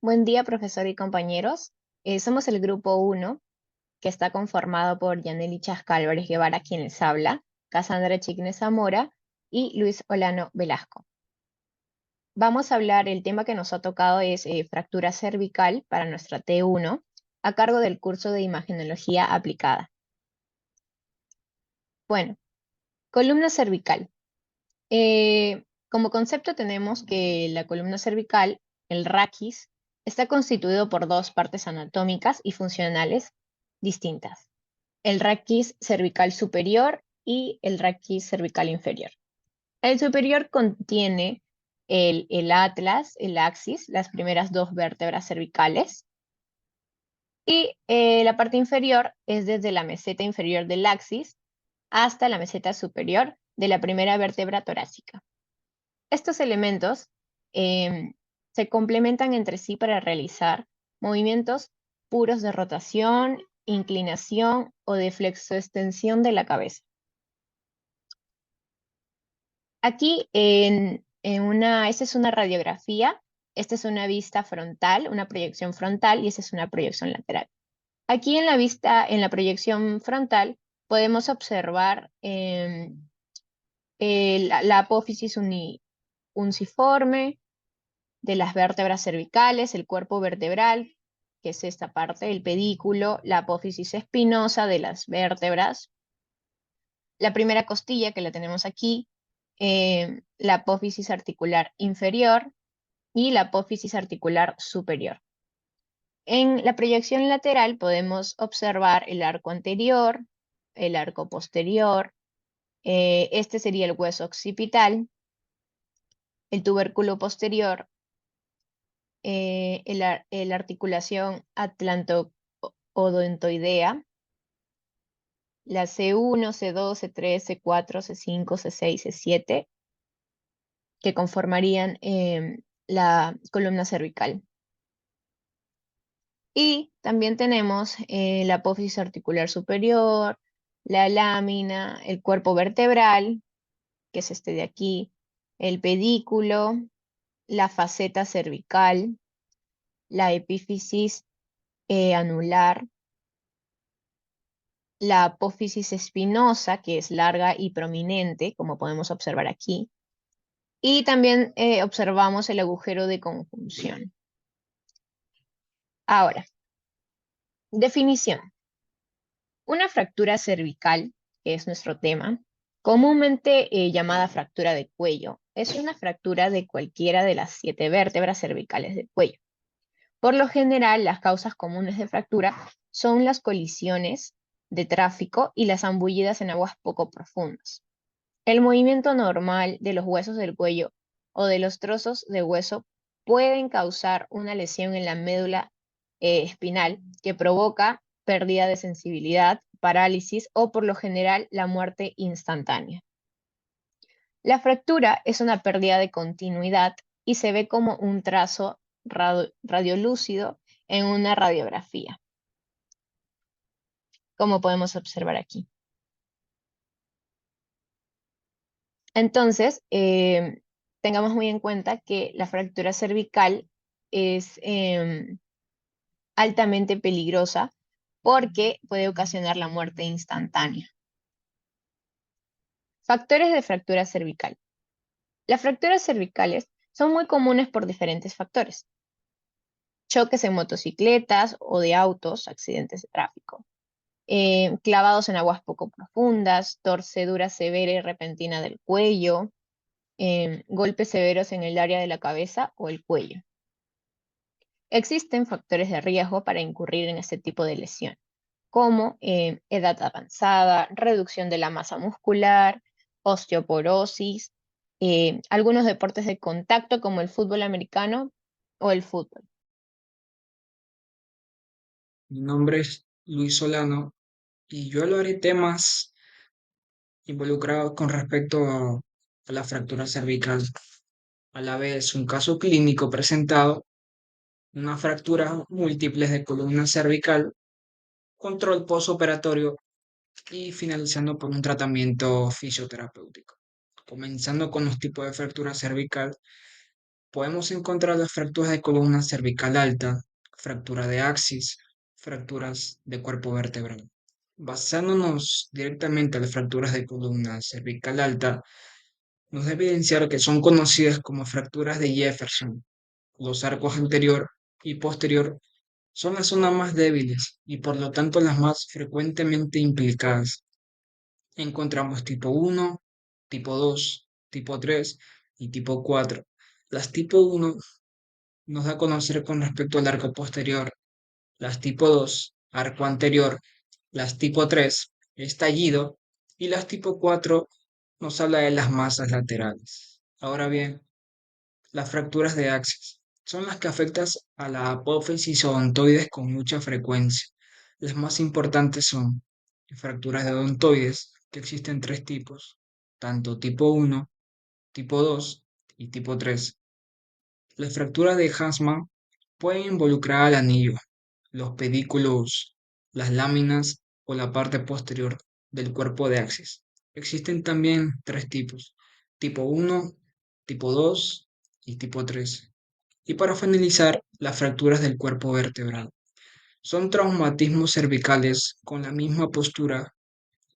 Buen día, profesor y compañeros. Somos el grupo uno, que está conformado por Yaneli Chasca Álvarez Guevara, quien les habla, Cassandra Chigne Zamora y Luis Olano Velasco. Vamos a hablar, el tema que nos ha tocado es fractura cervical para nuestra T1, a cargo del curso de Imagenología Aplicada. Bueno, columna cervical. Como concepto tenemos que la columna cervical, el raquis, está constituido por dos partes anatómicas y funcionales distintas: el raquis cervical superior y el raquis cervical inferior. El superior contiene el atlas, el axis, las primeras dos vértebras cervicales, y la parte inferior es desde la meseta inferior del axis hasta la meseta superior de la primera vértebra torácica. Estos elementos se complementan entre sí para realizar movimientos puros de rotación, inclinación o de flexoextensión de la cabeza. Aquí esta es una radiografía, esta es una vista frontal, una proyección frontal, y esta es una proyección lateral. Aquí en la vista, en la proyección frontal, podemos observar la apófisis unciforme de las vértebras cervicales, el cuerpo vertebral, que es esta parte, el pedículo, la apófisis espinosa de las vértebras, la primera costilla que la tenemos aquí, la apófisis articular inferior y la apófisis articular superior. En la proyección lateral podemos observar el arco anterior, el arco posterior, este sería el hueso occipital, el tubérculo posterior, la articulación atlanto-odontoidea, la C1, C2, C3, C4, C5, C6, C7, que conformarían la columna cervical. Y también tenemos la apófisis articular superior, la lámina, el cuerpo vertebral, que es este de aquí, el pedículo, la faceta cervical, la epífisis anular, la apófisis espinosa, que es larga y prominente, como podemos observar aquí, y también observamos el agujero de conjunción. Ahora, definición. Una fractura cervical, que es nuestro tema, comúnmente llamada fractura de cuello, es una fractura de cualquiera de las 7 vértebras cervicales del cuello. Por lo general, las causas comunes de fractura son las colisiones de tráfico y las zambullidas en aguas poco profundas. El movimiento normal de los huesos del cuello o de los trozos de hueso pueden causar una lesión en la médula espinal que provoca pérdida de sensibilidad, parálisis o por lo general la muerte instantánea. La fractura es una pérdida de continuidad y se ve como un trazo radiolúcido en una radiografía, como podemos observar aquí. Entonces, tengamos muy en cuenta que la fractura cervical es altamente peligrosa porque puede ocasionar la muerte instantánea. Factores de fractura cervical. Las fracturas cervicales son muy comunes por diferentes factores: choques en motocicletas o de autos, accidentes de tráfico, clavados en aguas poco profundas, torcedura severa y repentina del cuello, golpes severos en el área de la cabeza o el cuello. Existen factores de riesgo para incurrir en este tipo de lesión, como edad avanzada, reducción de la masa muscular, osteoporosis, algunos deportes de contacto como el fútbol americano o el fútbol. Mi nombre es Luis Solano y yo hablaré temas involucrados con respecto a la fractura cervical. A la vez, un caso clínico presentado, una fractura múltiples de columna cervical, control postoperatorio y finalizando por un tratamiento fisioterapéutico. Comenzando con los tipos de fractura cervical, Podemos encontrar las fracturas de columna cervical alta, fractura de axis, fracturas de cuerpo vertebral. Basándonos directamente en las fracturas de columna cervical alta, nos debe evidenciar que son conocidas como fracturas de Jefferson. Los arcos anterior y posterior son las zonas más débiles y por lo tanto las más frecuentemente implicadas. Encontramos tipo 1, tipo 2, tipo 3 y tipo 4. Las tipo 1 nos da a conocer con respecto al arco posterior, las tipo 2, arco anterior, las tipo 3, estallido, y las tipo 4 nos habla de las masas laterales. Ahora bien, las fracturas de axis son las que afectan a la apófisis odontoides con mucha frecuencia. Las más importantes son fracturas de odontoides, que existen tres tipos, tanto tipo 1, tipo 2 y tipo 3. Las fracturas de Hasman pueden involucrar al anillo, los pedículos, las láminas o la parte posterior del cuerpo de axis. Existen también tres tipos, tipo 1, tipo 2 y tipo 3. Y para finalizar, las fracturas del cuerpo vertebral. Son traumatismos cervicales con la misma postura,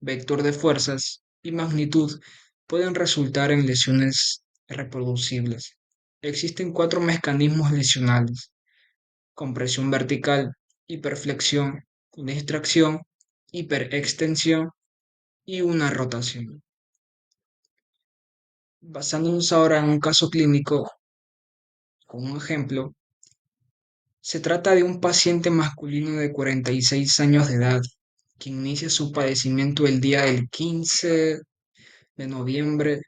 vector de fuerzas y magnitud pueden resultar en lesiones reproducibles. Existen cuatro mecanismos lesionales: compresión vertical, hiperflexión, distracción, hiperextensión y una rotación. Basándonos ahora en un caso clínico, con un ejemplo, se trata de un paciente masculino de 46 años de edad, que inicia su padecimiento el día del 15 de noviembre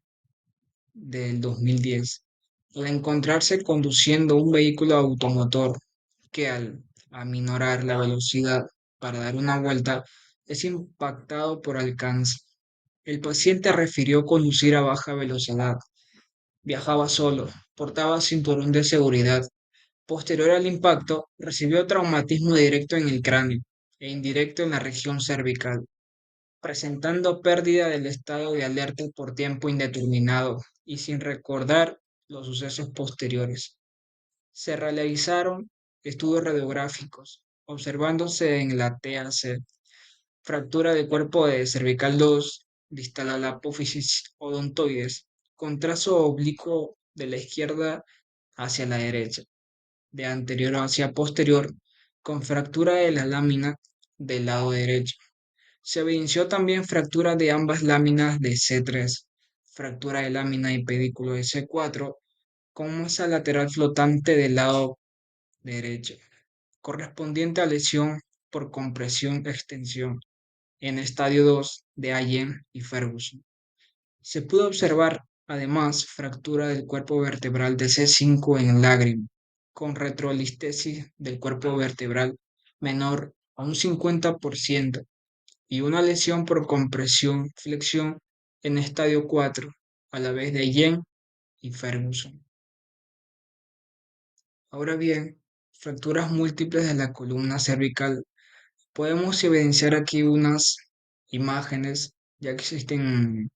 del 2010, al encontrarse conduciendo un vehículo automotor que al aminorar la velocidad para dar una vuelta es impactado por alcance. El paciente refirió conducir a baja velocidad, viajaba solo, portaba cinturón de seguridad. Posterior al impacto, recibió traumatismo directo en el cráneo e indirecto en la región cervical, presentando pérdida del estado de alerta por tiempo indeterminado y sin recordar los sucesos posteriores. Se realizaron estudios radiográficos, observándose en la TAC fractura de cuerpo de cervical 2 distal a la apófisis odontoides, con trazo oblicuo de la izquierda hacia la derecha, de anterior hacia posterior, con fractura de la lámina del lado derecho. Se evidenció también fractura de ambas láminas de C3, fractura de lámina y pedículo de C4, con masa lateral flotante del lado derecho, correspondiente a lesión por compresión-extensión en estadio 2 de Allen y Ferguson. Se pudo observar además fractura del cuerpo vertebral de C5 en lágrima, con retrolistesis del cuerpo vertebral menor a un 50% y una lesión por compresión-flexión en estadio 4, a la vez de Allen y Ferguson. Ahora bien, fracturas múltiples de la columna cervical. Podemos evidenciar aquí unas imágenes, ya que existen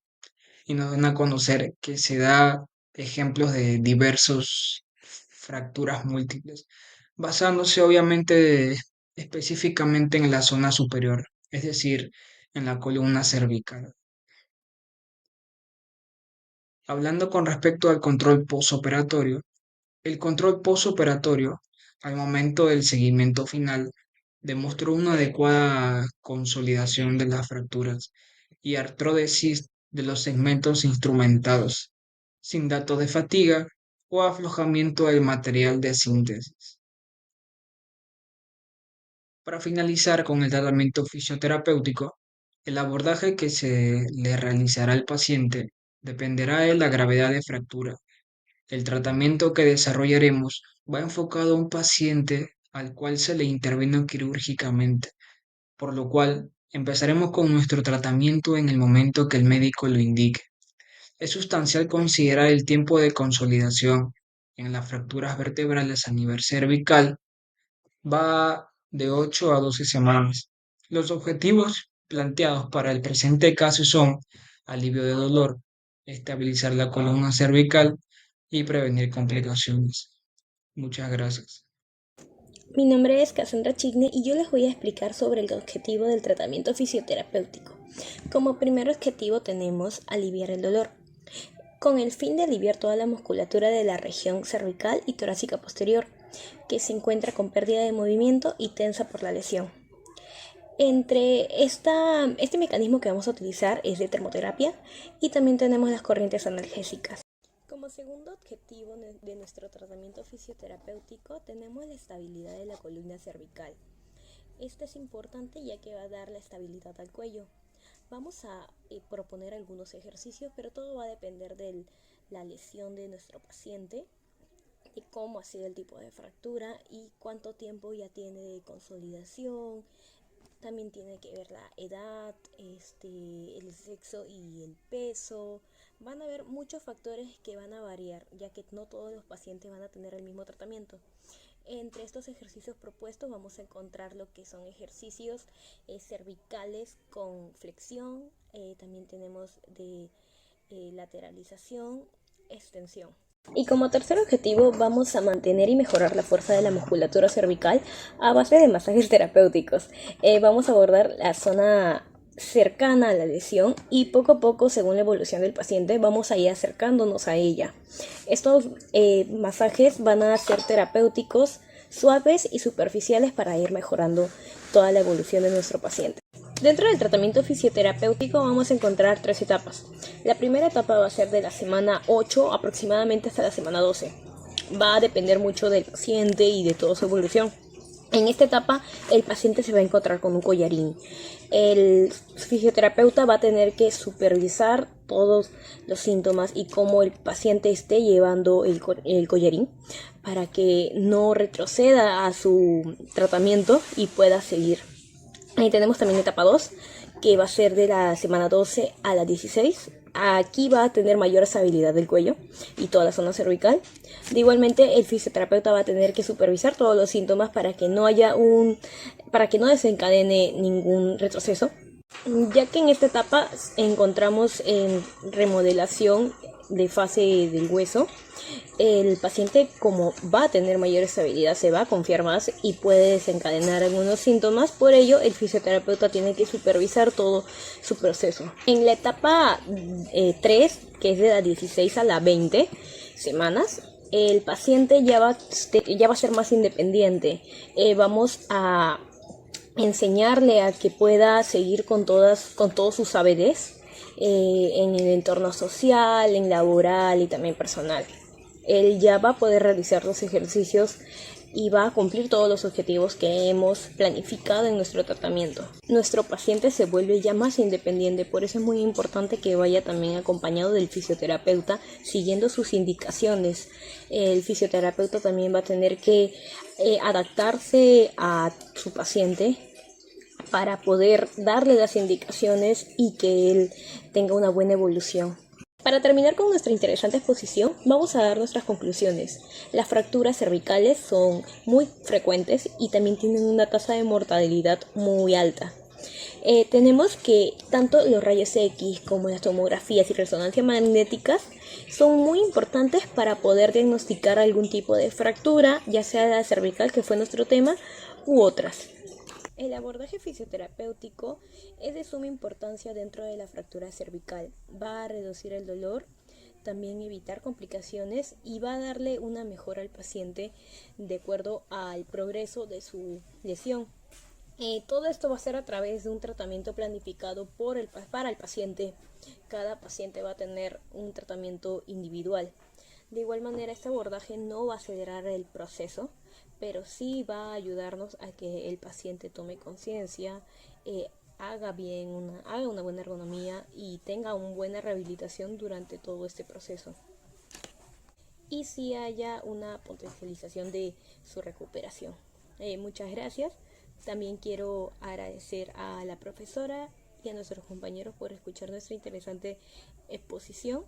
y nos dan a conocer que se da ejemplos de diversos fracturas múltiples, basándose obviamente específicamente en la zona superior, es decir, en la columna cervical. Hablando con respecto al control posoperatorio, el control posoperatorio, al momento del seguimiento final, demostró una adecuada consolidación de las fracturas y artrodesis de los segmentos instrumentados, sin datos de fatiga o aflojamiento del material de síntesis. Para finalizar con el tratamiento fisioterapéutico, el abordaje que se le realizará al paciente dependerá de la gravedad de fractura. El tratamiento que desarrollaremos va enfocado a un paciente al cual se le intervino quirúrgicamente, por lo cual empezaremos con nuestro tratamiento en el momento que el médico lo indique. Es sustancial considerar el tiempo de consolidación en las fracturas vertebrales a nivel cervical, va de 8 a 12 semanas. Los objetivos planteados para el presente caso son alivio de dolor, estabilizar la columna cervical, y prevenir complicaciones. Muchas gracias. Mi nombre es Cassandra Chigne y yo les voy a explicar sobre el objetivo del tratamiento fisioterapéutico. Como primer objetivo tenemos aliviar el dolor, con el fin de aliviar toda la musculatura de la región cervical y torácica posterior, que se encuentra con pérdida de movimiento y tensa por la lesión. Este mecanismo que vamos a utilizar es de termoterapia y también tenemos las corrientes analgésicas. Como segundo objetivo de nuestro tratamiento fisioterapéutico tenemos la estabilidad de la columna cervical. Esto es importante ya que va a dar la estabilidad al cuello. Vamos a proponer algunos ejercicios, pero todo va a depender de la lesión de nuestro paciente, de cómo ha sido el tipo de fractura y cuánto tiempo ya tiene de consolidación. También tiene que ver la edad, el sexo y el peso. Van a haber muchos factores que van a variar, ya que no todos los pacientes van a tener el mismo tratamiento. Entre estos ejercicios propuestos vamos a encontrar lo que son ejercicios cervicales con flexión, también tenemos de lateralización, extensión. Y como tercer objetivo vamos a mantener y mejorar la fuerza de la musculatura cervical a base de masajes terapéuticos. Vamos a abordar la zona cercana a la lesión y poco a poco, según la evolución del paciente, vamos a ir acercándonos a ella. Estos masajes van a ser terapéuticos, suaves y superficiales para ir mejorando toda la evolución de nuestro paciente. Dentro del tratamiento fisioterapéutico vamos a encontrar 3 etapas. La primera etapa va a ser de la semana 8 aproximadamente hasta la semana 12. Va a depender mucho del paciente y de toda su evolución. En esta etapa el paciente se va a encontrar con un collarín. El fisioterapeuta va a tener que supervisar todos los síntomas y cómo el paciente esté llevando el collarín para que no retroceda a su tratamiento y pueda seguir. Ahí tenemos también etapa 2, que va a ser de la semana 12 a la 16. Aquí va a tener mayor estabilidad del cuello y toda la zona cervical. De igualmente, el fisioterapeuta va a tener que supervisar todos los síntomas para que no desencadene ningún retroceso, ya que en esta etapa encontramos en remodelación de fase del hueso. El paciente, como va a tener mayor estabilidad, se va a confiar más y puede desencadenar algunos síntomas. Por ello, el fisioterapeuta tiene que supervisar todo su proceso. En la etapa 3, que es de las 16 a las 20 semanas, el paciente ya va a ser más independiente. Vamos a enseñarle a que pueda seguir con todos sus saberes en el entorno social, en laboral y también personal. Él ya va a poder realizar los ejercicios y va a cumplir todos los objetivos que hemos planificado en nuestro tratamiento. Nuestro paciente se vuelve ya más independiente, por eso es muy importante que vaya también acompañado del fisioterapeuta siguiendo sus indicaciones. El fisioterapeuta también va a tener que adaptarse a su paciente para poder darle las indicaciones y que él tenga una buena evolución. Para terminar con nuestra interesante exposición, vamos a dar nuestras conclusiones. Las fracturas cervicales son muy frecuentes y también tienen una tasa de mortalidad muy alta. Tenemos que tanto los rayos X como las tomografías y resonancias magnéticas son muy importantes para poder diagnosticar algún tipo de fractura, ya sea la cervical, que fue nuestro tema, u otras. El abordaje fisioterapéutico es de suma importancia dentro de la fractura cervical. Va a reducir el dolor, también evitar complicaciones y va a darle una mejora al paciente de acuerdo al progreso de su lesión. Todo esto va a ser a través de un tratamiento planificado para el paciente. Cada paciente va a tener un tratamiento individual. De igual manera, este abordaje no va a acelerar el proceso, pero sí va a ayudarnos a que el paciente tome conciencia, haga una buena ergonomía y tenga una buena rehabilitación durante todo este proceso. Y sí haya una potencialización de su recuperación. Muchas gracias. También quiero agradecer a la profesora y a nuestros compañeros por escuchar nuestra interesante exposición.